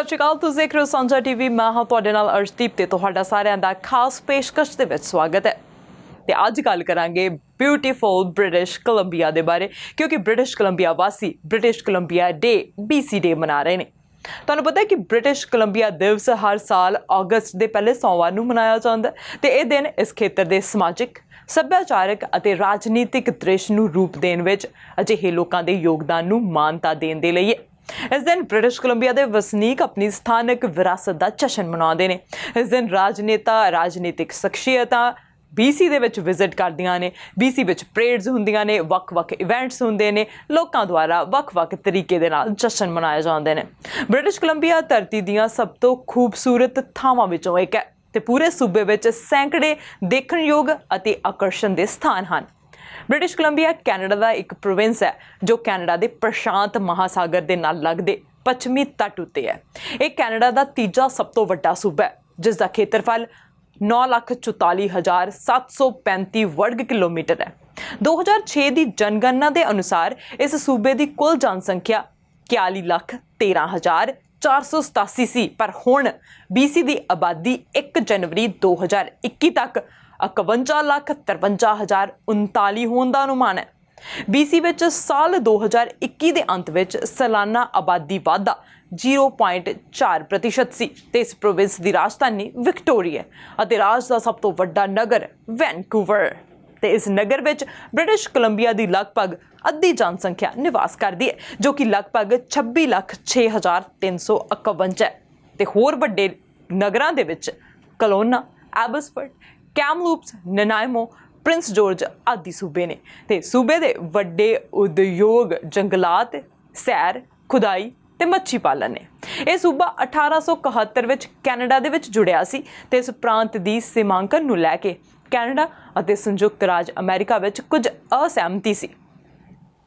ਸਤਿ ਸ਼੍ਰੀ ਅਕਾਲ, ਤੁਸੀਂ ਦੇਖ ਰਹੇ ਹੋ ਸਾਂਝਾ ਟੀਵੀ। ਮੈਂ ਹਾਂ ਤੁਹਾਡੇ ਨਾਲ ਅਰਸ਼ਦੀਪ ਤੇ ਤੁਹਾਡਾ ਸਾਰਿਆਂ ਦਾ ਖਾਸ ਪੇਸ਼ਕਸ਼ ਦੇ ਵਿੱਚ ਸਵਾਗਤ ਹੈ। ਤੇ ਅੱਜ ਗੱਲ ਕਰਾਂਗੇ ਬਿਊਟੀਫੁਲ ਬ੍ਰਿਟਿਸ਼ ਕੋਲੰਬੀਆ ਦੇ ਬਾਰੇ, ਕਿਉਂਕਿ ਬ੍ਰਿਟਿਸ਼ ਕੋਲੰਬੀਆ ਵਾਸੀ ਬ੍ਰਿਟਿਸ਼ ਕੋਲੰਬੀਆ ਡੇ BC ਡੇ ਮਨਾ ਰਹੇ ਨੇ। ਤੁਹਾਨੂੰ ਪਤਾ ਹੈ ਕਿ ਬ੍ਰਿਟਿਸ਼ ਕੋਲੰਬੀਆ ਦਿਵਸ ਹਰ ਸਾਲ ਅਗਸਤ ਦੇ ਪਹਿਲੇ ਸੋਮਵਾਰ ਨੂੰ ਮਨਾਇਆ ਜਾਂਦਾ ਹੈ ਤੇ ਇਹ ਦਿਨ ਇਸ ਖੇਤਰ ਦੇ ਸਮਾਜਿਕ, ਸੱਭਿਆਚਾਰਕ ਅਤੇ ਰਾਜਨੀਤਿਕ ਦ੍ਰਿਸ਼ ਨੂੰ ਰੂਪ ਦੇਣ ਵਿੱਚ ਅਜਿਹੇ ਲੋਕਾਂ ਦੇ ਯੋਗਦਾਨ ਨੂੰ ਮਾਨਤਾ ਦੇਣ ਦੇ ਲਈ ਹੈ। ਇਸ ਦਿਨ ਬ੍ਰਿਟਿਸ਼ ਕੋਲੰਬੀਆ ਦੇ ਵਸਨੀਕ ਆਪਣੀ ਸਥਾਨਕ ਵਿਰਾਸਤ ਦਾ ਜਸ਼ਨ ਮਨਾਉਂਦੇ ਨੇ। ਇਸ ਦਿਨ ਰਾਜਨੇਤਾ, ਰਾਜਨੀਤਿਕ ਸ਼ਖਸੀਅਤਾਂ BC ਦੇ ਵਿੱਚ ਵਿਜ਼ਿਟ ਕਰਦੀਆਂ ਨੇ। BC ਵਿੱਚ ਪਰੇਡਸ ਹੁੰਦੀਆਂ ਨੇ, ਵੱਖ-ਵੱਖ ਇਵੈਂਟਸ ਹੁੰਦੇ ਨੇ, ਲੋਕਾਂ ਦੁਆਰਾ ਵੱਖ-ਵੱਖ ਤਰੀਕੇ ਦੇ ਨਾਲ ਜਸ਼ਨ ਮਨਾਏ ਜਾਂਦੇ ਨੇ। ਬ੍ਰਿਟਿਸ਼ ਕੋਲੰਬੀਆ ਧਰਤੀ ਦੀਆਂ ਸਭ ਤੋਂ ਖੂਬਸੂਰਤ ਥਾਵਾਂ ਵਿੱਚੋਂ ਇੱਕ ਹੈ ਤੇ ਪੂਰੇ ਸੂਬੇ ਵਿੱਚ ਸੈਂਕੜੇ ਦੇਖਣਯੋਗ ਅਤੇ ਆਕਰਸ਼ਣ ਦੇ ਸਥਾਨ ਹਨ। ਬ੍ਰਿਟਿਸ਼ ਕੋਲੰਬੀਆ ਕੈਨੇਡਾ ਦਾ ਇੱਕ ਪ੍ਰੋਵਿੰਸ ਹੈ ਜੋ ਕੈਨੇਡਾ ਦੇ ਪ੍ਰਸ਼ਾਂਤ ਮਹਾਸਾਗਰ ਦੇ ਨਾਲ ਲੱਗਦੇ ਪੱਛਮੀ ਤੱਟ ਉੱਤੇ ਹੈ। ਇਹ ਕੈਨੇਡਾ ਦਾ ਤੀਜਾ ਸਭ ਤੋਂ ਵੱਡਾ ਸੂਬਾ ਹੈ, ਜਿਸ ਦਾ ਖੇਤਰਫਲ 9,44,735 ਵਰਗ ਕਿਲੋਮੀਟਰ ਹੈ। 2006 ਦੀ ਜਨਗਣਨਾ ਦੇ ਅਨੁਸਾਰ ਇਸ ਸੂਬੇ ਦੀ ਕੁੱਲ ਜਨਸੰਖਿਆ 41,13,487 ਸੀ, ਪਰ ਹੁਣ BC ਦੀ ਆਬਾਦੀ 1 ਜਨਵਰੀ 2021 ਤੱਕ 51,53,039 ਹੋਣ ਦਾ ਅਨੁਮਾਨ ਹੈ। BC ਵਿੱਚ ਸਾਲ 2021 ਦੇ ਅੰਤ ਵਿੱਚ ਸਾਲਾਨਾ ਆਬਾਦੀ ਵਾਧਾ 0.4% ਸੀ ਤੇ ਇਸ ਪ੍ਰੋਵਿੰਸ ਦੀ ਰਾਜਧਾਨੀ ਵਿਕਟੋਰੀਆ ਅਤੇ ਰਾਜ ਦਾ ਸਭ ਤੋਂ ਵੱਡਾ ਨਗਰ ਵੈਨਕੂਵਰ ਤੇ ਇਸ ਨਗਰ ਵਿੱਚ ਬ੍ਰਿਟਿਸ਼ ਕੋਲੰਬੀਆ ਦੀ ਲਗਭਗ ਅੱਧੀ ਜਨਸੰਖਿਆ ਨਿਵਾਸ ਕਰਦੀ ਹੈ, ਜੋ ਕਿ ਲਗਭਗ 26,06,351 ਹੈ। ਤੇ ਹੋਰ ਵੱਡੇ ਨਗਰਾਂ ਦੇ ਵਿੱਚ Kelowna, Abbotsford, Kamloops, ਨਨਾਇਮੋ, Prince George ਆਦਿ ਸੂਬੇ ਨੇ। ਤੇ ਸੂਬੇ ਦੇ ਵੱਡੇ ਉਦਯੋਗ ਜੰਗਲਾਤ, ਸੈਰ, ਖੁਦਾਈ ਤੇ ਮੱਛੀ ਪਾਲਣ ਨੇ। ਇਹ ਸੂਬਾ 1871 ਵਿੱਚ ਕੈਨੇਡਾ ਦੇ ਵਿੱਚ ਜੁੜਿਆ ਸੀ ਤੇ ਇਸ ਪ੍ਰਾਂਤ ਦੀ ਸੀਮਾਂਕਨ ਨੂੰ ਲੈ ਕੇ ਕੈਨੇਡਾ ਅਤੇ ਸੰਯੁਕਤ ਰਾਜ ਅਮਰੀਕਾ ਵਿੱਚ ਕੁਝ ਅਸਹਿਮਤੀ ਸੀ।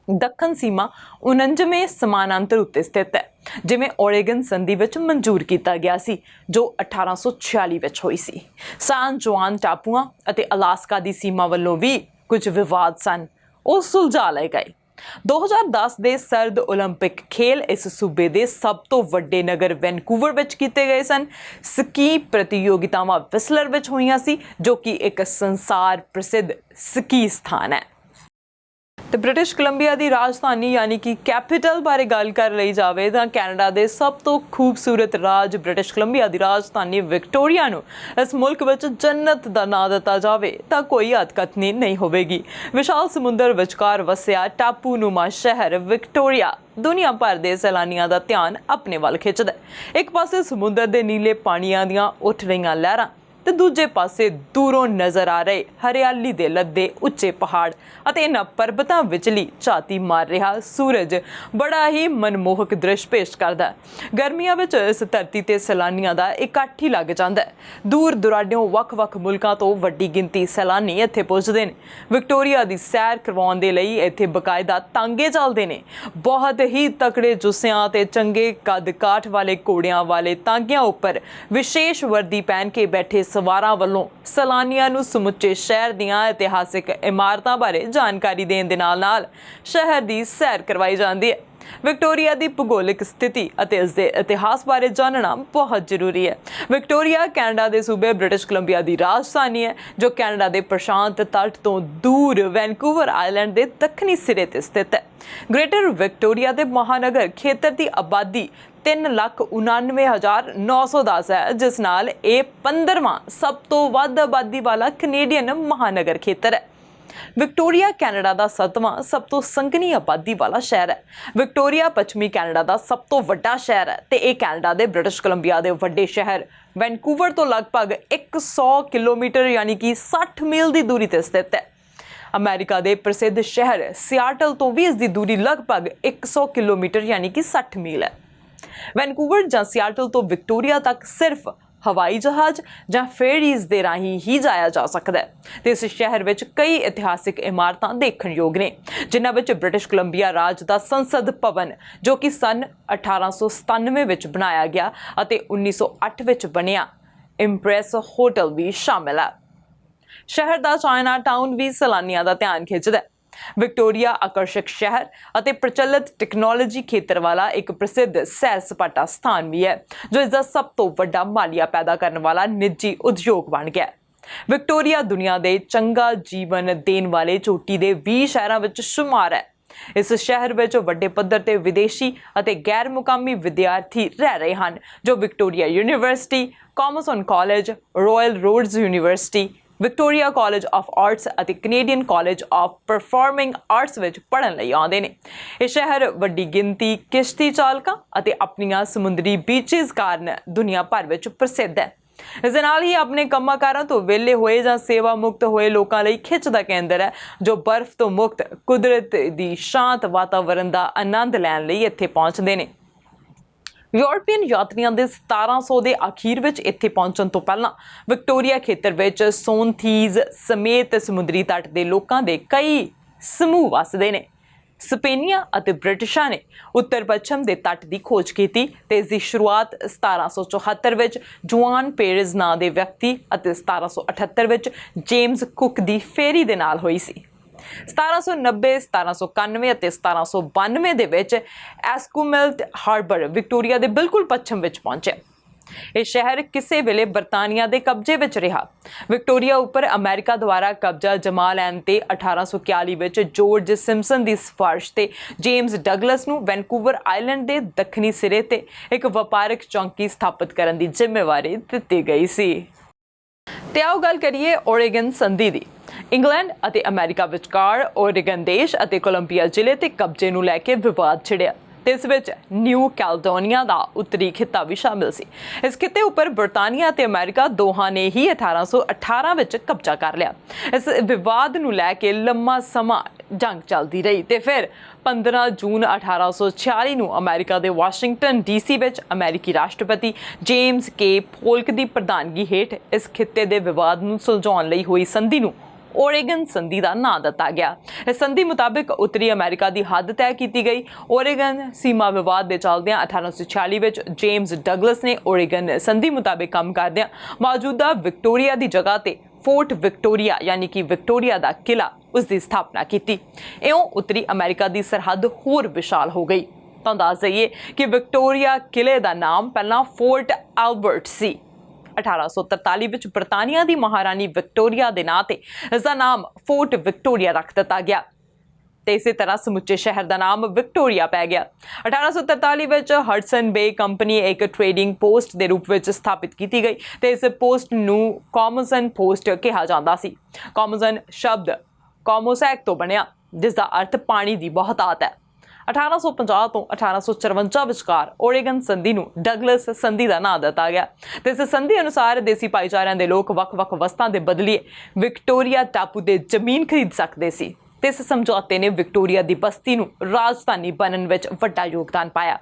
ਦੱਖਣ ਸੀਮਾ 49ਵੇਂ ਸਮਾਨਾਂਤਰ ਉੱਤੇ ਸਥਿਤ ਹੈ, ਜਿਵੇਂ ਓਰੇਗਨ ਸੰਧੀ ਵਿੱਚ ਮਨਜ਼ੂਰ ਕੀਤਾ ਗਿਆ ਸੀ ਜੋ 1846 ਵਿੱਚ ਹੋਈ ਸੀ। ਸਾਨ ਜੁਆਨ ਟਾਪੂਆਂ ਅਤੇ ਅਲਾਸਕਾ ਦੀ ਸੀਮਾ ਵੱਲੋਂ ਵੀ ਕੁਝ ਵਿਵਾਦ ਸਨ, ਉਹ ਸੁਲਝਾ ਲਏ ਗਏ। 2010 ਦੇ ਸਰਦ ਓਲੰਪਿਕ ਖੇਲ ਇਸ ਸੂਬੇ ਦੇ ਸਭ ਤੋਂ ਵੱਡੇ ਨਗਰ ਵੈਨਕੂਵਰ ਵਿੱਚ ਕੀਤੇ ਗਏ ਸਨ। ਸਕੀ ਪ੍ਰਤੀਯੋਗਿਤਾਵਾਂ ਵਿਸਲਰ ਵਿੱਚ ਹੋਈਆਂ ਸੀ, ਜੋ ਕਿ ਇੱਕ ਸੰਸਾਰ ਪ੍ਰਸਿੱਧ ਸਕੀ ਸਥਾਨ ਹੈ। ਤੇ ਬ੍ਰਿਟਿਸ਼ ਕੋਲੰਬੀਆ ਦੀ ਰਾਜਧਾਨੀ ਯਾਨੀ ਕਿ ਕੈਪੀਟਲ ਬਾਰੇ ਗੱਲ ਕਰ ਲਈ ਜਾਵੇ ਤਾਂ ਕੈਨੇਡਾ ਦੇ ਸਭ ਤੋਂ ਖੂਬਸੂਰਤ ਰਾਜ ਬ੍ਰਿਟਿਸ਼ ਕੋਲੰਬੀਆ ਦੀ ਰਾਜਧਾਨੀ ਵਿਕਟੋਰੀਆ ਨੂੰ ਇਸ ਮੁਲਕ ਵਿੱਚ ਜੰਨਤ ਦਾ ਨਾਂ ਦਿੱਤਾ ਜਾਵੇ ਤਾਂ ਕੋਈ ਅਤਕਥਨੀ ਨਹੀਂ ਹੋਵੇਗੀ। ਵਿਸ਼ਾਲ ਸਮੁੰਦਰ ਵਿਚਕਾਰ ਵਸਿਆ ਟਾਪੂਨੁਮਾ ਸ਼ਹਿਰ ਵਿਕਟੋਰੀਆ ਦੁਨੀਆ ਭਰ ਦੇ ਸੈਲਾਨੀਆਂ ਦਾ ਧਿਆਨ ਆਪਣੇ ਵੱਲ ਖਿੱਚਦਾ। ਇੱਕ ਪਾਸੇ ਸਮੁੰਦਰ ਦੇ ਨੀਲੇ ਪਾਣੀਆਂ ਦੀਆਂ ਉੱਠ ਰਹੀਆਂ ਲਹਿਰਾਂ ਤੇ ਦੂਜੇ ਪਾਸੇ ਦੂਰੋਂ ਨਜ਼ਰ ਆ ਰਹੇ ਹਰਿਆਲੀ ਦੇ ਲੱਦੇ ਉੱਚੇ ਪਹਾੜ ਅਤੇ ਇਹਨਾਂ ਪਰਬਤਾਂ ਵਿਚਲੀ ਝਾਤੀ ਮਾਰ ਰਿਹਾ ਸੂਰਜ ਬੜਾ ਹੀ ਮਨਮੋਹਕ ਦ੍ਰਿਸ਼ ਪੇਸ਼ ਕਰਦਾ। ਗਰਮੀਆਂ ਵਿੱਚ ਇਸ ਧਰਤੀ ਤੇ ਸੈਲਾਨੀਆਂ ਦਾ ਇਕੱਠ ਹੀ ਲੱਗ ਜਾਂਦਾ ਹੈ। ਦੂਰ ਦੁਰਾਡਿਓਂ ਵੱਖ-ਵੱਖ ਮੁਲਕਾਂ ਤੋਂ ਵੱਡੀ ਗਿਣਤੀ ਸੈਲਾਨੀ ਇੱਥੇ ਪਹੁੰਚਦੇ ਨੇ। ਵਿਕਟੋਰੀਆ ਦੀ ਸੈਰ ਕਰਵਾਉਣ ਦੇ ਲਈ ਇੱਥੇ ਬਕਾਇਦਾ ਤਾਂਗੇ ਚੱਲਦੇ ਨੇ। ਬਹੁਤ ਹੀ ਤਕੜੇ ਜੁੱਸਿਆਂ ਤੇ ਚੰਗੇ ਕੱਦ ਕਾਠ ਵਾਲੇ ਘੋੜਿਆਂ ਵਾਲੇ ਤਾਂਗਿਆਂ ਉੱਪਰ ਵਿਸ਼ੇਸ਼ ਵਰਦੀ ਪਹਿਨ ਕੇ ਬੈਠੇ ਸਵਾਰਾਂ ਵੱਲੋਂ ਸੈਲਾਨੀਆਂ ਨੂੰ ਸਮੁੱਚੇ ਸ਼ਹਿਰ ਦੀਆਂ ਇਤਿਹਾਸਿਕ ਇਮਾਰਤਾਂ ਬਾਰੇ ਜਾਣਕਾਰੀ ਦੇਣ ਦੇ ਨਾਲ-ਨਾਲ ਸ਼ਹਿਰ ਦੀ ਸੈਰ ਕਰਵਾਈ ਜਾਂਦੀ ਹੈ। ਵਿਕਟੋਰੀਆ ਦੀ ਭੂਗੋਲਿਕ ਸਥਿਤੀ ਅਤੇ ਇਸ ਦੇ ਇਤਿਹਾਸ ਬਾਰੇ ਜਾਣਨਾ ਬਹੁਤ ਜ਼ਰੂਰੀ ਹੈ। ਵਿਕਟੋਰੀਆ ਕੈਨੇਡਾ ਦੇ ਸੂਬੇ ਬ੍ਰਿਟਿਸ਼ ਕੋਲੰਬੀਆ ਦੀ ਰਾਜਧਾਨੀ ਹੈ, ਜੋ ਕੈਨੇਡਾ ਦੇ ਪ੍ਰਸ਼ਾਂਤ ਤੱਟ ਤੋਂ ਦੂਰ ਵੈਨਕੂਵਰ ਆਈਲੈਂਡ ਦੇ ਦੱਖਣੀ ਸਿਰੇ ਤੇ ਸਥਿਤ ਹੈ। ਗ੍ਰੇਟਰ ਵਿਕਟੋਰੀਆ ਦੇ ਮਹਾਨਗਰ ਖੇਤਰ ਦੀ ਆਬਾਦੀ 3,99,910 ਹੈ, ਜਿਸ ਨਾਲ ਇਹ 15ਵਾਂ ਸਭ ਤੋਂ ਵੱਧ ਆਬਾਦੀ ਵਾਲਾ ਕੈਨੇਡੀਅਨ ਮਹਾਨਗਰ ਖੇਤਰ ਹੈ। ਵਿਕਟੋਰੀਆ ਕੈਨੇਡਾ ਦਾ 7ਵਾਂ ਸਭ ਤੋਂ ਸੰਘਣੀ ਆਬਾਦੀ ਵਾਲਾ ਸ਼ਹਿਰ ਹੈ। ਵਿਕਟੋਰੀਆ ਪੱਛਮੀ ਕੈਨੇਡਾ ਦਾ ਸਭ ਤੋਂ ਵੱਡਾ ਸ਼ਹਿਰ ਹੈ ਤੇ ਇਹ ਕੈਨੇਡਾ ਦੇ ਬ੍ਰਿਟਿਸ਼ ਕੋਲੰਬੀਆ ਦੇ ਵੱਡੇ ਸ਼ਹਿਰ ਵੈਨਕੂਵਰ ਤੋਂ ਲਗਭਗ 100 ਕਿਲੋਮੀਟਰ ਯਾਨੀ ਕਿ 60 ਮੀਲ ਦੀ ਦੂਰੀ ਤੇ ਸਥਿਤ ਹੈ। ਅਮਰੀਕਾ ਦੇ ਪ੍ਰਸਿੱਧ ਸ਼ਹਿਰ ਸਿਆਟਲ ਤੋਂ ਵੀ ਇਸ ਦੀ ਦੂਰੀ ਲਗਭਗ 100 ਕਿਲੋਮੀਟਰ ਯਾਨੀ ਕਿ 60 ਮੀਲ ਹੈ। ਵੈਨਕੂਵਰ ਜਾਂ ਸਿਆਟਲ ਤੋਂ ਵਿਕਟੋਰੀਆ ਤੱਕ ਸਿਰਫ ਹਵਾਈ ਜਹਾਜ਼ ਜਾਂ ਫੇਰੀਜ਼ ਦੇ ਰਾਹੀਂ ਹੀ ਜਾਇਆ ਜਾ ਸਕਦਾ ਹੈ ਤੇ ਇਸ ਸ਼ਹਿਰ ਵਿੱਚ ਕਈ ਇਤਿਹਾਸਿਕ ਇਮਾਰਤਾਂ ਦੇਖਣਯੋਗ ਨੇ, ਜਿਨ੍ਹਾਂ ਵਿੱਚ ਬ੍ਰਿਟਿਸ਼ ਕੋਲੰਬੀਆ ਰਾਜ ਦਾ ਸੰਸਦ ਭਵਨ ਜੋ ਕਿ ਸਨ 1897 ਵਿੱਚ ਬਣਾਇਆ ਗਿਆ ਅਤੇ 1908 ਵਿੱਚ ਬਣਿਆ ਇੰਪ੍ਰੈਸ ਹੋਟਲ ਵੀ ਸ਼ਾਮਿਲ ਹੈ। ਸ਼ਹਿਰ ਦਾ ਚਾਈਨਾ ਟਾਊਨ ਵੀ ਸੈਲਾਨੀਆਂ ਦਾ ਧਿਆਨ ਖਿੱਚਦਾ ਹੈ। ਵਿਕਟੋਰੀਆ ਆਕਰਸ਼ਕ ਸ਼ਹਿਰ ਅਤੇ ਪ੍ਰਚਲਿਤ ਟੈਕਨੋਲੋਜੀ ਖੇਤਰ ਵਾਲਾ ਇੱਕ ਪ੍ਰਸਿੱਧ ਸੈਰ ਸਪਾਟਾ ਸਥਾਨ ਵੀ ਹੈ, ਜੋ ਇਸ ਦਾ ਸਭ ਤੋਂ ਵੱਡਾ ਮਾਲੀਆ ਪੈਦਾ ਕਰਨ ਵਾਲਾ ਨਿੱਜੀ ਉਦਯੋਗ ਬਣ ਗਿਆ। ਵਿਕਟੋਰੀਆ ਦੁਨੀਆ ਦੇ ਚੰਗਾ ਜੀਵਨ ਦੇਣ ਵਾਲੇ ਚੋਟੀ ਦੇ 20 ਸ਼ਹਿਰਾਂ ਵਿੱਚ ਸ਼ੁਮਾਰ ਹੈ। ਇਸ ਸ਼ਹਿਰ ਵਿੱਚ ਵੱਡੇ ਪੱਧਰ ਤੇ ਵਿਦੇਸ਼ੀ ਅਤੇ ਗੈਰ ਮੁਕਾਮੀ ਵਿਦਿਆਰਥੀ ਰਹਿ ਰਹੇ ਹਨ, ਜੋ Victoria University, Commerce College, Royal Roads University, Victoria College of Arts ਅਤੇ Canadian College of Performing Arts ਵਿੱਚ ਪੜ੍ਹਨ ਲਈ ਆਉਂਦੇ ਨੇ। ਇਹ ਸ਼ਹਿਰ ਵੱਡੀ ਗਿਣਤੀ ਕਿਸ਼ਤੀ ਚਾਲਕਾਂ ਅਤੇ ਆਪਣੀਆਂ ਸਮੁੰਦਰੀ ਬੀਚਜ਼ ਕਾਰਨ ਦੁਨੀਆ ਭਰ ਵਿੱਚ ਪ੍ਰਸਿੱਧ ਹੈ। ਇਸ ਦੇ ਨਾਲ ਹੀ ਆਪਣੇ ਕੰਮਾਂ ਕਾਰਾਂ ਤੋਂ ਵਿਹਲੇ ਹੋਏ ਜਾਂ ਸੇਵਾ ਮੁਕਤ ਹੋਏ ਲੋਕਾਂ ਲਈ ਖਿੱਚ ਦਾ ਕੇਂਦਰ ਹੈ, ਜੋ ਬਰਫ਼ ਤੋਂ ਮੁਕਤ ਕੁਦਰਤ ਦੀ ਸ਼ਾਂਤ ਵਾਤਾਵਰਣ ਦਾ ਆਨੰਦ ਲੈਣ ਲਈ ਇੱਥੇ ਪਹੁੰਚਦੇ ਨੇ। ਯੂਰਪੀਅਨ ਯਾਤਰੀਆਂ ਦੇ 1700 ਦੇ ਅਖੀਰ ਵਿੱਚ ਇੱਥੇ ਪਹੁੰਚਣ ਤੋਂ ਪਹਿਲਾਂ ਵਿਕਟੋਰੀਆ ਖੇਤਰ ਵਿੱਚ ਸੋਨਥੀਜ਼ ਸਮੇਤ ਸਮੁੰਦਰੀ ਤੱਟ ਦੇ ਲੋਕਾਂ ਦੇ ਕਈ ਸਮੂਹ ਵਸਦੇ ਨੇ। ਸਪੇਨੀਆਂ ਅਤੇ ਬ੍ਰਿਟਿਸ਼ਾਂ ਨੇ ਉੱਤਰ ਪੱਛਮ ਦੇ ਤੱਟ ਦੀ ਖੋਜ ਕੀਤੀ ਤੇ ਇਸ ਦੀ ਸ਼ੁਰੂਆਤ 1774 ਵਿੱਚ ਜੁਆਨ ਪੇਰਿਜ਼ ਨਾਂ ਦੇ ਵਿਅਕਤੀ ਅਤੇ 1778 ਵਿੱਚ ਜੇਮਸ ਕੁਕ ਦੀ ਫੇਰੀ ਦੇ ਨਾਲ ਹੋਈ ਸੀ। 1790, 1791 ਅਤੇ 1792 ਦੇ ਵਿੱਚ ਐਸਕੁਮਿਲਟ ਹਾਰਬਰ ਵਿਕਟੋਰੀਆ ਦੇ ਬਿਲਕੁਲ ਪੱਛਮ ਵਿੱਚ ਪਹੁੰਚਿਆ। ਇਹ ਸ਼ਹਿਰ ਕਿਸੇ ਵੇਲੇ ਬਰਤਾਨੀਆ ਦੇ ਕਬਜ਼ੇ ਵਿੱਚ ਰਿਹਾ। ਵਿਕਟੋਰੀਆ ਉੱਪਰ ਅਮਰੀਕਾ ਦੁਆਰਾ ਕਬਜ਼ਾ ਜਮਾ ਲੈਣ ਤੇ 1841 ਵਿੱਚ ਜਾਰਜ ਸਿੰਪਸਨ ਦੀ ਸਿਫਾਰਿਸ਼ ਤੇ ਜੇਮਸ ਡਗਲਸ ਨੂੰ ਵੈਨਕੂਵਰ ਆਈਲੈਂਡ ਦੇ ਦੱਖਣੀ ਸਿਰੇ ਤੇ ਇੱਕ ਵਪਾਰਕ ਚੌਂਕੀ ਸਥਾਪਿਤ ਕਰਨ ਦੀ ਜ਼ਿੰਮੇਵਾਰੀ ਦਿੱਤੀ ਗਈ ਸੀ। ਤੇ ਆਓ ਗੱਲ ਕਰੀਏ ਓਰੇਗਨ ਸੰਧੀ ਦੀ। ਇੰਗਲੈਂਡ ਅਤੇ ਅਮਰੀਕਾ ਵਿਚਕਾਰ ਓਰੇਗਨ ਦੇਸ਼ ਅਤੇ ਕੋਲੰਬੀਆ ਜ਼ਿਲ੍ਹੇ ਤੇ ਕਬਜ਼ੇ ਨੂੰ ਲੈ ਕੇ ਵਿਵਾਦ ਛਿੜਿਆ ਤੇ ਇਸ ਵਿੱਚ ਨਿਊ ਕੈਲੇਡੋਨੀਆ ਦਾ ਉੱਤਰੀ ਖਿੱਤਾ ਵੀ ਸ਼ਾਮਿਲ ਸੀ। ਇਸ ਖਿੱਤੇ ਉੱਪਰ ਬਰਤਾਨੀਆ ਤੇ ਅਮਰੀਕਾ ਦੋਹਾਂ ਨੇ ਹੀ 1818 ਵਿੱਚ ਕਬਜ਼ਾ ਕਰ ਲਿਆ। ਇਸ ਵਿਵਾਦ ਨੂੰ ਲੈ ਕੇ ਲੰਮਾ ਸਮਾਂ ਜੰਗ ਚੱਲਦੀ ਰਹੀ ਤੇ ਫਿਰ 15 ਜੂਨ 1846 ਨੂੰ ਅਮਰੀਕਾ ਦੇ ਵਾਸ਼ਿੰਗਟਨ ਡੀਸੀ ਵਿੱਚ ਅਮਰੀਕੀ ਰਾਸ਼ਟਰਪਤੀ ਜੇਮਸ ਕੇ ਪੋਲਕ ਦੀ ਪ੍ਰਧਾਨਗੀ ਹੇਠ ਇਸ ਖਿੱਤੇ ਦੇ ਵਿਵਾਦ ਨੂੰ ਸੁਲਝਾਉਣ ਲਈ ਹੋਈ ਸੰਧੀ ਨੂੰ ਓਰੇਗਨ ਸੰਧੀ ਦਾ ਨਾਂ ਦਿੱਤਾ ਗਿਆ। ਇਸ ਸੰਧੀ ਮੁਤਾਬਿਕ ਉੱਤਰੀ ਅਮਰੀਕਾ ਦੀ ਹੱਦ ਤੈਅ ਕੀਤੀ ਗਈ। ਓਰੇਗਨ ਸੀਮਾ ਵਿਵਾਦ ਦੇ ਚੱਲਦਿਆਂ 1846 ਵਿੱਚ ਜੇਮਸ ਡਗਲਸ ਨੇ ਓਰੇਗਨ ਸੰਧੀ ਮੁਤਾਬਿਕ ਕੰਮ ਕਰਦਿਆਂ ਮੌਜੂਦਾ ਵਿਕਟੋਰੀਆ ਦੀ ਜਗ੍ਹਾ ਤੇ ਫੋਰਟ ਵਿਕਟੋਰੀਆ ਯਾਨੀ ਕਿ ਵਿਕਟੋਰੀਆ ਦਾ ਕਿਲਾ ਉਸ ਦੀ ਸਥਾਪਨਾ ਕੀਤੀ। ਇਉਂ ਉੱਤਰੀ ਅਮਰੀਕਾ ਦੀ ਸਰਹੱਦ ਹੋਰ ਵਿਸ਼ਾਲ ਹੋ ਗਈ। ਤਾਂ ਦੱਸ ਦਈਏ ਕਿ ਵਿਕਟੋਰੀਆ ਕਿਲੇ ਦਾ ਨਾਮ ਪਹਿਲਾਂ ਫੋਰਟ ਐਲਬਰਟ ਸੀ। 1843 ਵਿੱਚ ਬਰਤਾਨੀਆ ਦੀ ਮਹਾਰਾਣੀ ਵਿਕਟੋਰੀਆ ਦੇ ਨਾਂ ਤੇ ਇਸ ਦਾ ਨਾਮ ਫੋਰਟ ਵਿਕਟੋਰੀਆ ਰੱਖ ਦਿੱਤਾ ਗਿਆ ਤੇ ਇਸੇ ਤਰ੍ਹਾਂ ਸਮੁੱਚੇ ਸ਼ਹਿਰ ਦਾ ਨਾਮ ਵਿਕਟੋਰੀਆ ਪੈ ਗਿਆ। 1843 ਵਿੱਚ ਹਡਸਨ ਬੇ ਕੰਪਨੀ ਇੱਕ ਟ੍ਰੇਡਿੰਗ ਪੋਸਟ ਦੇ ਰੂਪ ਵਿੱਚ ਸਥਾਪਿਤ ਕੀਤੀ ਗਈ ਤੇ ਇਸ ਪੋਸਟ ਨੂੰ ਕਾਮੋਜ਼ਨ ਪੋਸਟ ਕਿਹਾ ਜਾਂਦਾ ਸੀ। ਕਾਮੋਜ਼ਨ ਸ਼ਬਦ ਕਾਮੋਸੈਕ ਤੋਂ ਬਣਿਆ, ਜਿਸ ਦਾ ਅਰਥ ਪਾਣੀ ਦੀ ਬਹੁਤਾਤ ਹੈ। 1850 ਤੋਂ 1854 ਵਿਚਕਾਰ ਓਰੇਗਨ ਸੰਧੀ ਨੂੰ ਡਗਲਸ ਸੰਧੀ ਦਾ ਨਾਂ ਦਿੱਤਾ ਗਿਆ ਤੇ ਇਸ ਸੰਧੀ ਅਨੁਸਾਰ ਦੇਸੀ ਭਾਈਚਾਰਿਆਂ ਦੇ ਲੋਕ ਵੱਖ-ਵੱਖ ਵਸਤਾਂ ਦੇ ਬਦਲੇ ਵਿਕਟੋਰੀਆ ਟਾਪੂ ਦੇ ਜ਼ਮੀਨ ਖਰੀਦ ਸਕਦੇ ਸੀ ਤੇ ਇਸ ਸਮਝੌਤੇ ਨੇ ਵਿਕਟੋਰੀਆ ਦੀ ਬਸਤੀ ਨੂੰ ਰਾਜਧਾਨੀ ਬਣਨ ਵਿੱਚ ਵੱਡਾ ਯੋਗਦਾਨ ਪਾਇਆ।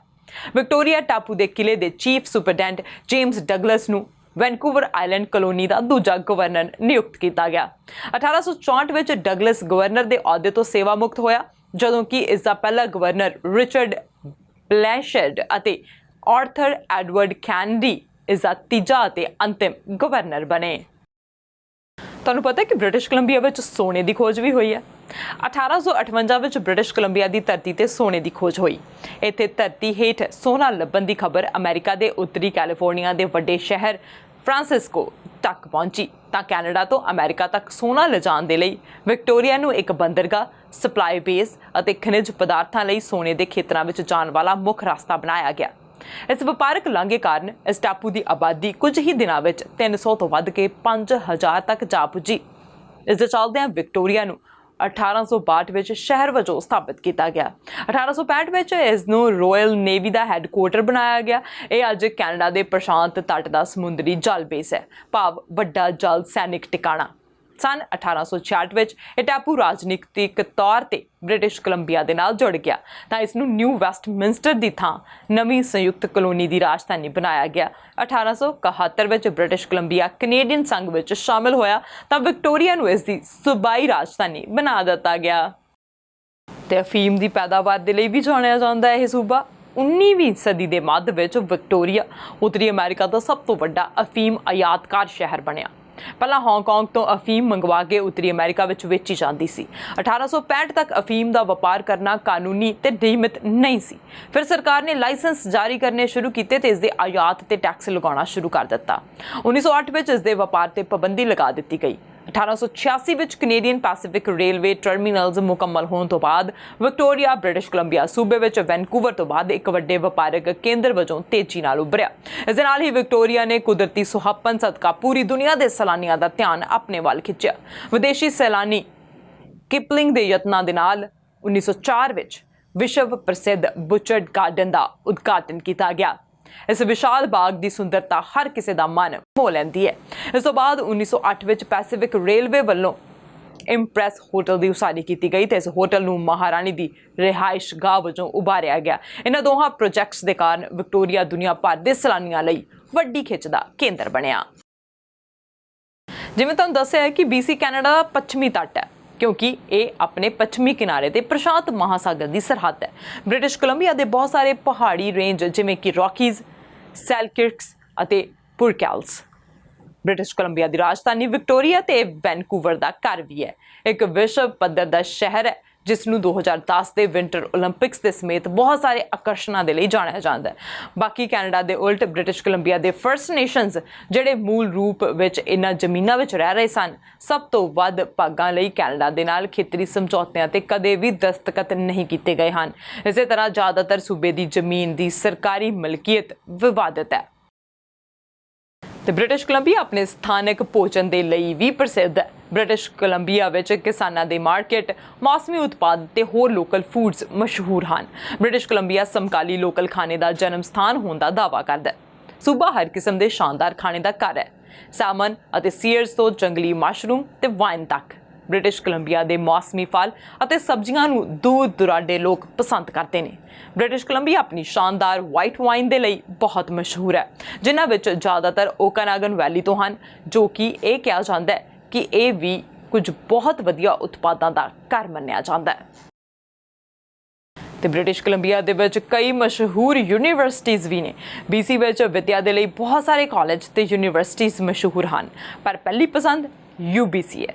ਵਿਕਟੋਰੀਆ ਟਾਪੂ ਦੇ ਕਿਲੇ ਦੇ ਚੀਫ ਸੁਪਰਡੈਂਟ ਜੇਮਸ ਡਗਲਸ ਨੂੰ ਵੈਨਕੂਵਰ ਆਈਲੈਂਡ ਕਲੋਨੀ ਦਾ ਦੂਜਾ ਗਵਰਨਰ ਨਿਯੁਕਤ ਕੀਤਾ ਗਿਆ। 1864 ਵਿੱਚ ਡਗਲਸ ਗਵਰਨਰ ਦੇ ਅਹੁਦੇ ਤੋਂ ਸੇਵਾ ਮੁਕਤ ਹੋਇਆ, ਜਦੋਂ ਕਿ ਇਸ ਦਾ ਪਹਿਲਾ ਗਵਰਨਰ ਰਿਚਰਡ ਬਲੈਂਸ਼ੈਡ ਅਤੇ ਆਰਥਰ ਐਡਵਰਡ ਕੈਨਡੀ ਇਸ ਦਾ ਤੀਜਾ ਅਤੇ ਅੰਤਿਮ ਗਵਰਨਰ ਬਣੇ। ਤੁਹਾਨੂੰ ਪਤਾ ਹੈ ਕਿ ਬ੍ਰਿਟਿਸ਼ ਕੋਲੰਬੀਆ ਵਿੱਚ ਸੋਨੇ ਦੀ ਖੋਜ ਵੀ ਹੋਈ ਹੈ। 1858 ਵਿੱਚ ਬ੍ਰਿਟਿਸ਼ ਕੋਲੰਬੀਆ ਦੀ ਧਰਤੀ ਤੇ ਸੋਨੇ ਦੀ ਖੋਜ ਹੋਈ। ਇੱਥੇ ਧਰਤੀ ਹੇਠ ਸੋਨਾ ਲੱਭਣ ਦੀ ਖਬਰ ਅਮਰੀਕਾ ਦੇ ਉੱਤਰੀ ਕੈਲੀਫੋਰਨੀਆ ਦੇ ਵੱਡੇ ਸ਼ਹਿਰ ਫ੍ਰਾਂਸਿਸਕੋ ਤੱਕ ਪਹੁੰਚੀ ਤਾਂ ਕੈਨੇਡਾ ਤੋਂ ਅਮਰੀਕਾ ਤੱਕ ਸੋਨਾ ਲਿਜਾਣ ਦੇ ਲਈ ਵਿਕਟੋਰੀਆ ਨੂੰ ਇੱਕ ਬੰਦਰਗਾਹ, ਸਪਲਾਈ ਬੇਸ ਅਤੇ ਖਣਿਜ ਪਦਾਰਥਾਂ ਲਈ ਸੋਨੇ ਦੇ ਖੇਤਰਾਂ ਵਿੱਚ ਜਾਣ ਵਾਲਾ ਮੁੱਖ ਰਸਤਾ ਬਣਾਇਆ ਗਿਆ। ਇਸ ਵਪਾਰਕ ਲਾਂਘੇ ਕਾਰਨ ਇਸ ਟਾਪੂ ਦੀ ਆਬਾਦੀ ਕੁਝ ਹੀ ਦਿਨਾਂ ਵਿੱਚ 300 ਤੋਂ ਵੱਧ ਕੇ 5000 ਤੱਕ ਜਾ ਪੁੱਜੀ। ਇਸ ਦੇ ਚੱਲਦਿਆਂ ਵਿਕਟੋਰੀਆ ਨੂੰ 1862 ਵਿੱਚ ਸ਼ਹਿਰ ਵਜੋਂ ਸਥਾਪਿਤ ਕੀਤਾ ਗਿਆ। 1865 ਵਿੱਚ ਇਸ ਨੂੰ ਰਾਇਲ ਨੇਵੀ ਦਾ ਹੈੱਡਕੁਆਰਟਰ ਬਣਾਇਆ ਗਿਆ। ਇਹ ਅੱਜ ਕੈਨੇਡਾ ਦੇ ਪ੍ਰਸ਼ਾਂਤ ਤੱਟ ਦਾ ਸਮੁੰਦਰੀ ਜਲ ਬੇਸ ਹੈ, ਭਾਵ ਵੱਡਾ ਜਲ ਸੈਨਿਕ ਟਿਕਾਣਾ। ਸੰਨ 1866 ਵਿੱਚ ਇਹ ਟਾਪੂ ਰਾਜਨੀਤਿਕ ਤੌਰ ਤੇ ਬ੍ਰਿਟਿਸ਼ ਕੋਲੰਬੀਆ ਦੇ ਨਾਲ ਜੁੜ ਗਿਆ ਤਾਂ ਇਸ ਨੂੰ ਨਿਊ ਵੈਸਟਮਿੰਸਟਰ ਦੀ ਥਾਂ ਨਵੀਂ ਸੰਯੁਕਤ ਕਲੋਨੀ ਦੀ ਰਾਜਧਾਨੀ ਬਣਾਇਆ ਗਿਆ। 1871 ਵਿੱਚ ਬ੍ਰਿਟਿਸ਼ ਕੋਲੰਬੀਆ ਕੈਨੇਡੀਅਨ ਸੰਘ ਵਿੱਚ ਸ਼ਾਮਿਲ ਹੋਇਆ ਤਾਂ ਵਿਕਟੋਰੀਆ ਨੂੰ ਇਸ ਦੀ ਸੂਬਾਈ ਰਾਜਧਾਨੀ ਬਣਾ ਦਿੱਤਾ ਗਿਆ। ਤੇ ਅਫੀਮ ਦੀ ਪੈਦਾਵਾਰ ਦੇ ਲਈ ਵੀ ਜਾਣਿਆ ਜਾਂਦਾ ਹੈ ਇਹ ਸੂਬਾ। 19ਵੀਂ ਸਦੀ ਦੇ ਮੱਧ ਵਿੱਚ ਵਿਕਟੋਰੀਆ ਉੱਤਰੀ ਅਮਰੀਕਾ ਦਾ ਸਭ ਤੋਂ ਵੱਡਾ ਅਫੀਮ ਆਯਾਤਕਾਰ ਸ਼ਹਿਰ ਬਣਿਆ। ਪਹਿਲਾਂ ਹਾਂਗਕਾਂਗ ਤੋਂ ਅਫੀਮ ਮੰਗਵਾ ਕੇ ਉੱਤਰੀ ਅਮਰੀਕਾ ਵਿੱਚ ਵੇਚੀ ਜਾਂਦੀ ਸੀ। 1865 ਤੱਕ ਅਫੀਮ ਦਾ ਵਪਾਰ ਕਰਨਾ ਕਾਨੂੰਨੀ ਤੇ ਨਿਯਮਿਤ ਨਹੀਂ ਸੀ। ਫਿਰ ਸਰਕਾਰ ਨੇ ਲਾਇਸੈਂਸ ਜਾਰੀ ਕਰਨੇ ਸ਼ੁਰੂ ਕੀਤੇ ਤੇ ਇਸ ਦੇ ਆਯਾਤ ਤੇ ਟੈਕਸ ਲਗਾਉਣਾ ਸ਼ੁਰੂ ਕਰ ਦਿੱਤਾ। 1908 ਵਿੱਚ ਇਸ ਦੇ ਵਪਾਰ ਤੇ ਪਾਬੰਦੀ ਲਗਾ ਦਿੱਤੀ ਗਈ। 1886 ਵਿੱਚ ਕੈਨੇਡੀਅਨ ਪੈਸੀਫਿਕ ਰੇਲਵੇ ਟਰਮੀਨਲਜ਼ ਮੁਕੰਮਲ ਹੋਣ ਤੋਂ ਬਾਅਦ ਵਿਕਟੋਰੀਆ ਬ੍ਰਿਟਿਸ਼ ਕੋਲੰਬੀਆ ਸੂਬੇ ਵਿੱਚ ਵੈਨਕੂਵਰ ਤੋਂ ਬਾਅਦ ਇੱਕ ਵੱਡੇ ਵਪਾਰਕ ਕੇਂਦਰ ਵਜੋਂ ਤੇਜ਼ੀ ਨਾਲ ਉੱਭਰਿਆ। ਇਸ ਦੇ ਨਾਲ ਹੀ ਵਿਕਟੋਰੀਆ ਨੇ ਕੁਦਰਤੀ ਸੁਹੱਪਣ ਸਦਕਾ ਪੂਰੀ ਦੁਨੀਆ ਦੇ ਸੈਲਾਨੀਆਂ ਦਾ ਧਿਆਨ ਆਪਣੇ ਵੱਲ ਖਿੱਚਿਆ। ਵਿਦੇਸ਼ੀ ਸੈਲਾਨੀ ਕਿਪਲਿੰਗ ਦੇ ਯਤਨਾਂ ਦੇ ਨਾਲ 1904 ਵਿੱਚ ਵਿਸ਼ਵ ਪ੍ਰਸਿੱਧ ਬੁਚਰਡ ਗਾਰਡਨ ਦਾ ਉਦਘਾਟਨ ਕੀਤਾ ਗਿਆ। ਇਸ ਵਿਸ਼ਾਲ ਬਾਗ ਦੀ ਸੁੰਦਰਤਾ ਹਰ ਕਿਸੇ ਦਾ ਮਨ ਮੋਹ ਲੈਂਦੀ ਹੈ। ਇਸ ਤੋਂ ਬਾਅਦ 1908 ਵਿੱਚ ਪੈਸੀਫਿਕ ਰੇਲਵੇ ਵੱਲੋਂ ਇੰਪ੍ਰੈਸ ਹੋਟਲ ਦੀ ਉਸਾਰੀ ਕੀਤੀ ਗਈ ਤੇ ਇਸ ਹੋਟਲ ਨੂੰ ਮਹਾਰਾਣੀ ਦੀ ਰਿਹਾਇਸ਼ ਗਾਹ ਵਜੋਂ ਉਭਾਰਿਆ ਗਿਆ। ਇਹਨਾਂ ਦੋਹਾਂ ਪ੍ਰੋਜੈਕਟਸ ਦੇ ਕਾਰਨ ਵਿਕਟੋਰੀਆ ਦੁਨੀਆ ਭਰ ਦੇ ਸੈਲਾਨੀਆਂ ਲਈ ਵੱਡੀ ਖਿੱਚ ਦਾ ਕੇਂਦਰ ਬਣਿਆ। ਜਿਵੇਂ ਤੁਹਾਨੂੰ ਦੱਸਿਆ ਹੈ ਕਿ BC ਕੈਨੇਡਾ ਦਾ ਪੱਛਮੀ ਤੱਟ ਹੈ, ਕਿਉਂਕਿ ਇਹ ਆਪਣੇ ਪੱਛਮੀ ਕਿਨਾਰੇ ਤੇ ਪ੍ਰਸ਼ਾਂਤ ਮਹਾਸਾਗਰ ਦੀ ਸਰਹੱਦ ਹੈ। ਬ੍ਰਿਟਿਸ਼ ਕੋਲੰਬੀਆ ਦੇ ਬਹੁਤ ਸਾਰੇ ਪਹਾੜੀ ਰੇਂਜ ਜਿਵੇਂ ਕਿ ਰੌਕੀਜ਼, ਸੈਲਕਿਰਕਸ ਅਤੇ ਪੁਰਕੈਲਸ ਬ੍ਰਿਟਿਸ਼ ਕੋਲੰਬੀਆ ਦੀ ਰਾਜਧਾਨੀ ਵਿਕਟੋਰੀਆ ਤੇ ਵੈਨਕੂਵਰ ਦਾ ਘਰ ਵੀ ਹੈ। ਇੱਕ ਵਿਸ਼ਵ ਪੱਧਰ ਦਾ ਸ਼ਹਿਰ ਹੈ ਜਿਸ ਨੂੰ 2010 ਦੇ ਵਿੰਟਰ ਓਲੰਪਿਕਸ ਦੇ ਸਮੇਤ ਬਹੁਤ ਸਾਰੇ ਆਕਰਸ਼ਣਾਂ ਦੇ ਲਈ ਜਾਣਿਆ ਜਾਂਦਾ ਹੈ। ਬਾਕੀ ਕੈਨੇਡਾ ਦੇ ਉਲਟ ਬ੍ਰਿਟਿਸ਼ ਕੋਲੰਬੀਆ ਦੇ ਫਰਸਟ ਨੇਸ਼ਨਸ ਜਿਹੜੇ ਮੂਲ ਰੂਪ ਵਿੱਚ ਇਹਨਾਂ ਜ਼ਮੀਨਾਂ ਵਿੱਚ ਰਹਿ ਰਹੇ ਸਨ, ਸਭ ਤੋਂ ਵੱਧ ਭਾਗਾਂ ਲਈ ਕੈਨੇਡਾ ਦੇ ਨਾਲ ਖੇਤਰੀ ਸਮਝੌਤਿਆਂ ਤੇ ਕਦੇ ਵੀ ਦਸਤਖਤ ਨਹੀਂ ਕੀਤੇ ਗਏ ਹਨ। ਇਸੇ ਤਰ੍ਹਾਂ ਜ਼ਿਆਦਾਤਰ ਸੂਬੇ ਦੀ ਜ਼ਮੀਨ ਦੀ ਸਰਕਾਰੀ ਮਲਕੀਅਤ ਵਿਵਾਦਤ ਹੈ। ਤੇ ਬ੍ਰਿਟਿਸ਼ ਕੋਲੰਬੀਆ ਆਪਣੇ ਸਥਾਨਕ ਭੋਜਨ ਦੇ ਲਈ ਵੀ ਪ੍ਰਸਿੱਧ ਹੈ। ਬ੍ਰਿਟਿਸ਼ ਕੋਲੰਬੀਆ ਵਿੱਚ ਕਿਸਾਨਾਂ ਦੇ ਮਾਰਕੀਟ, ਮੌਸਮੀ ਉਤਪਾਦ ਤੇ ਹੋਰ ਲੋਕਲ ਫੂਡਸ ਮਸ਼ਹੂਰ ਹਨ। ਬ੍ਰਿਟਿਸ਼ ਕੋਲੰਬੀਆ ਸਮਕਾਲੀ ਲੋਕਲ ਖਾਣੇ ਦਾ ਜਨਮ ਸਥਾਨ ਹੋਣ ਦਾ ਦਾਅਵਾ ਕਰਦਾ ਹੈ। ਸੂਬਾ ਹਰ ਕਿਸਮ ਦੇ ਸ਼ਾਨਦਾਰ ਖਾਣੇ ਦਾ ਘਰ ਹੈ। ਸੈਲਮਨ ਅਤੇ ਸੀਅਰਸ ਤੋਂ ਜੰਗਲੀ ਮਸ਼ਰੂਮ ਤੇ ਵਾਈਨ ਤੱਕ ਬ੍ਰਿਟਿਸ਼ ਕੋਲੰਬੀਆ ਦੇ ਮੌਸਮੀ ਫਲ ਅਤੇ ਸਬਜ਼ੀਆਂ ਨੂੰ ਦੂਰ ਦੁਰਾਡੇ ਲੋਕ ਪਸੰਦ ਕਰਦੇ ਨੇ। ਬ੍ਰਿਟਿਸ਼ ਕੋਲੰਬੀਆ ਆਪਣੀ ਸ਼ਾਨਦਾਰ ਵਾਈਟ ਵਾਈਨ ਦੇ ਲਈ ਬਹੁਤ ਮਸ਼ਹੂਰ ਹੈ, ਜਿਨ੍ਹਾਂ ਵਿੱਚ ਜ਼ਿਆਦਾਤਰ ਓਕਾਨਾਗਨ ਵੈਲੀ ਤੋਂ ਹਨ, ਜੋ ਕਿ ਇਹ ਕਿਹਾ ਜਾਂਦਾ ਹੈ ਕਿ ਇਹ ਵੀ ਕੁਝ ਬਹੁਤ ਵਧੀਆ ਉਤਪਾਦਾਂ ਦਾ ਘਰ ਮੰਨਿਆ ਜਾਂਦਾ ਹੈ। ਤੇ ਬ੍ਰਿਟਿਸ਼ ਕੋਲੰਬੀਆ ਦੇ ਵਿੱਚ ਕਈ ਮਸ਼ਹੂਰ ਯੂਨੀਵਰਸਿਟੀਜ਼ ਵੀ ਨੇ। BC ਵਿੱਚ ਵਿੱਦਿਆ ਦੇ ਲਈ ਬਹੁਤ ਸਾਰੇ ਕਾਲਜ ਤੇ ਯੂਨੀਵਰਸਿਟੀਜ਼ ਮਸ਼ਹੂਰ ਹਨ, ਪਰ ਪਹਿਲੀ ਪਸੰਦ UBC ਹੈ।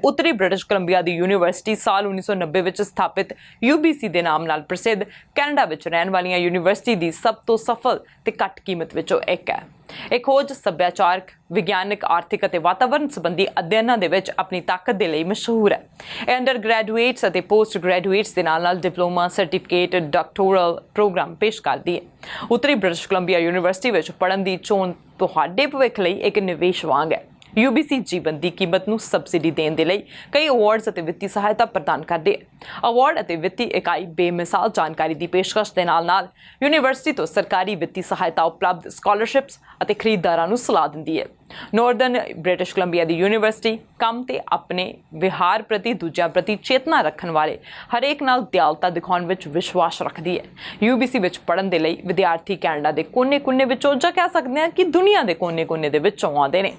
ਉੱਤਰੀ ਬ੍ਰਿਟਿਸ਼ ਕੋਲੰਬੀਆ ਦੀ ਯੂਨੀਵਰਸਿਟੀ ਸਾਲ 1990 ਵਿੱਚ ਸਥਾਪਿਤ UBC ਦੇ ਨਾਮ ਨਾਲ ਪ੍ਰਸਿੱਧ ਕੈਨੇਡਾ ਵਿੱਚ ਰਹਿਣ ਵਾਲੀਆਂ ਯੂਨੀਵਰਸਿਟੀ ਦੀ ਸਭ ਤੋਂ ਸਫਲ ਤੇ ਘੱਟ ਕੀਮਤ ਵਿੱਚੋਂ ਇੱਕ ਹੈ। ਇਹ ਖੋਜ, ਸੱਭਿਆਚਾਰਕ, ਵਿਗਿਆਨਕ, ਆਰਥਿਕ ਅਤੇ ਵਾਤਾਵਰਣ ਸੰਬੰਧੀ ਅਧਿਐਨਾਂ ਦੇ ਵਿੱਚ ਆਪਣੀ ਤਾਕਤ ਦੇ ਲਈ ਮਸ਼ਹੂਰ ਹੈ। ਇਹ ਅੰਡਰ ਗ੍ਰੈਜੂਏਟਸ ਅਤੇ ਪੋਸਟ ਗ੍ਰੈਜੂਏਟਸ ਦੇ ਨਾਲ ਡਿਪਲੋਮਾ, ਸਰਟੀਫਿਕੇਟ, ਡਾਕਟੋਰਲ ਪ੍ਰੋਗਰਾਮ ਪੇਸ਼ ਕਰਦੀ ਹੈ। ਉੱਤਰੀ ਬ੍ਰਿਟਿਸ਼ ਕੋਲੰਬੀਆ ਯੂਨੀਵਰਸਿਟੀ ਵਿੱਚ ਪੜ੍ਹਨ ਦੀ ਚੋਣ ਤੁਹਾਡੇ ਭਵਿੱਖ ਲਈ ਇੱਕ ਨਿਵੇਸ਼ ਵਾਂਗ ਹੈ। UBC ਜੀਵਨ ਦੀ ਕੀਮਤ ਨੂੰ ਸਬਸਿਡੀ ਦੇਣ ਦੇ ਲਈ ਕਈ ਅਵਾਰਡਸ ਅਤੇ ਵਿੱਤੀ ਸਹਾਇਤਾ ਪ੍ਰਦਾਨ ਕਰਦੇ ਹੈ। ਅਵਾਰਡ ਅਤੇ ਵਿੱਤੀ ਇਕਾਈ ਬੇਮਿਸਾਲ ਜਾਣਕਾਰੀ ਦੀ ਪੇਸ਼ਕਸ਼ ਦੇ ਨਾਲ ਯੂਨੀਵਰਸਿਟੀ ਤੋਂ ਸਰਕਾਰੀ ਵਿੱਤੀ ਸਹਾਇਤਾ ਉਪਲਬਧ, ਸਕਾਲਰਸ਼ਿਪਸ ਅਤੇ ਖਰੀਦਦਾਰਾਂ ਨੂੰ ਸਲਾਹ ਦਿੰਦੀ ਹੈ। ਨਾਰਦਰਨ ਬ੍ਰਿਟਿਸ਼ ਕੋਲੰਬੀਆ ਦੀ ਯੂਨੀਵਰਸਿਟੀ ਕੰਮ ਤੇ ਆਪਣੇ ਵਿਹਾਰ ਪ੍ਰਤੀ ਦੂਜਿਆਂ ਪ੍ਰਤੀ ਚੇਤਨਾ ਰੱਖਣ ਵਾਲੇ ਹਰੇਕ ਨਾਲ ਦਿਆਲਤਾ ਦਿਖਾਉਣ ਵਿੱਚ ਵਿਸ਼ਵਾਸ ਰੱਖਦੀ ਹੈ। UBC ਵਿੱਚ ਪੜ੍ਹਨ ਦੇ ਲਈ ਵਿਦਿਆਰਥੀ ਕੈਨੇਡਾ ਦੇ ਕੋਨੇ-ਕੋਨੇ ਵਿੱਚੋਂ, ਜਾਂ ਕਹਿ ਸਕਦੇ ਹਾਂ ਕਿ ਦੁਨੀਆ ਦੇ ਕੋਨੇ-ਕੋਨੇ ਦੇ ਵਿੱਚੋਂ ਆਉਂਦੇ ਨੇ।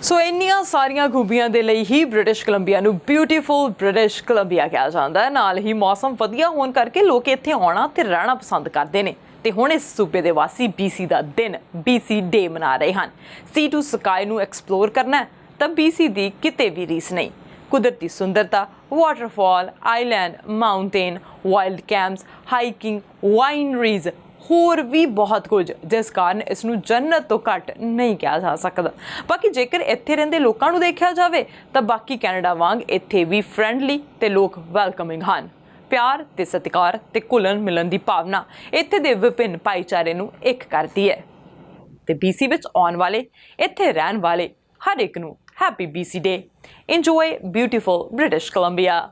ਸੋ ਇੰਨੀਆਂ ਸਾਰੀਆਂ ਖੂਬੀਆਂ ਦੇ ਲਈ ਹੀ ਬ੍ਰਿਟਿਸ਼ ਕੋਲੰਬੀਆ ਨੂੰ ਬਿਊਟੀਫੁਲ ਬ੍ਰਿਟਿਸ਼ ਕੋਲੰਬੀਆ ਕਿਹਾ ਜਾਂਦਾ ਹੈ। ਨਾਲ ਹੀ ਮੌਸਮ ਵਧੀਆ ਹੋਣ ਕਰਕੇ ਲੋਕ ਇੱਥੇ ਆਉਣਾ ਤੇ ਰਹਿਣਾ ਪਸੰਦ ਕਰਦੇ ਨੇ। ਤੇ ਹੁਣ ਇਸ ਸੂਬੇ ਦੇ ਵਾਸੀ BC ਦਾ ਦਿਨ, BC ਡੇ ਮਨਾ ਰਹੇ ਹਨ। ਸੀ ਟੂ ਸਕਾਈ ਨੂੰ ਐਕਸਪਲੋਰ ਕਰਨਾ ਤਾਂ BC ਦੀ ਕਿਤੇ ਵੀ ਰੀਸ ਨਹੀਂ। ਕੁਦਰਤੀ ਸੁੰਦਰਤਾ, waterfall, island, mountain, wild campus, hiking, wineries, ਹੋਰ ਵੀ ਬਹੁਤ ਕੁਝ, ਜਿਸ ਕਾਰਨ ਇਸ ਨੂੰ ਜੰਨਤ ਤੋਂ ਘੱਟ ਨਹੀਂ ਕਿਹਾ ਜਾ ਸਕਦਾ। ਬਾਕੀ ਜੇਕਰ ਇੱਥੇ ਰਹਿੰਦੇ ਲੋਕਾਂ ਨੂੰ ਦੇਖਿਆ ਜਾਵੇ ਤਾਂ ਬਾਕੀ ਕੈਨੇਡਾ ਵਾਂਗ ਇੱਥੇ ਵੀ ਫਰੈਂਡਲੀ ਤੇ ਲੋਕ ਵੈਲਕਮਿੰਗ ਹਨ। ਪਿਆਰ ਤੇ ਸਤਿਕਾਰ ਤੇ ਘੁਲਣ ਮਿਲਣ ਦੀ ਭਾਵਨਾ ਇੱਥੇ ਦੇ ਵਿਭਿੰਨ ਭਾਈਚਾਰੇ ਨੂੰ ਇੱਕ ਕਰਦੀ ਹੈ। ਤੇ BC ਵਿੱਚ ਆਉਣ ਵਾਲੇ, ਇੱਥੇ ਰਹਿਣ ਵਾਲੇ ਹਰ ਇੱਕ ਨੂੰ happy BC day. Enjoy beautiful British Columbia.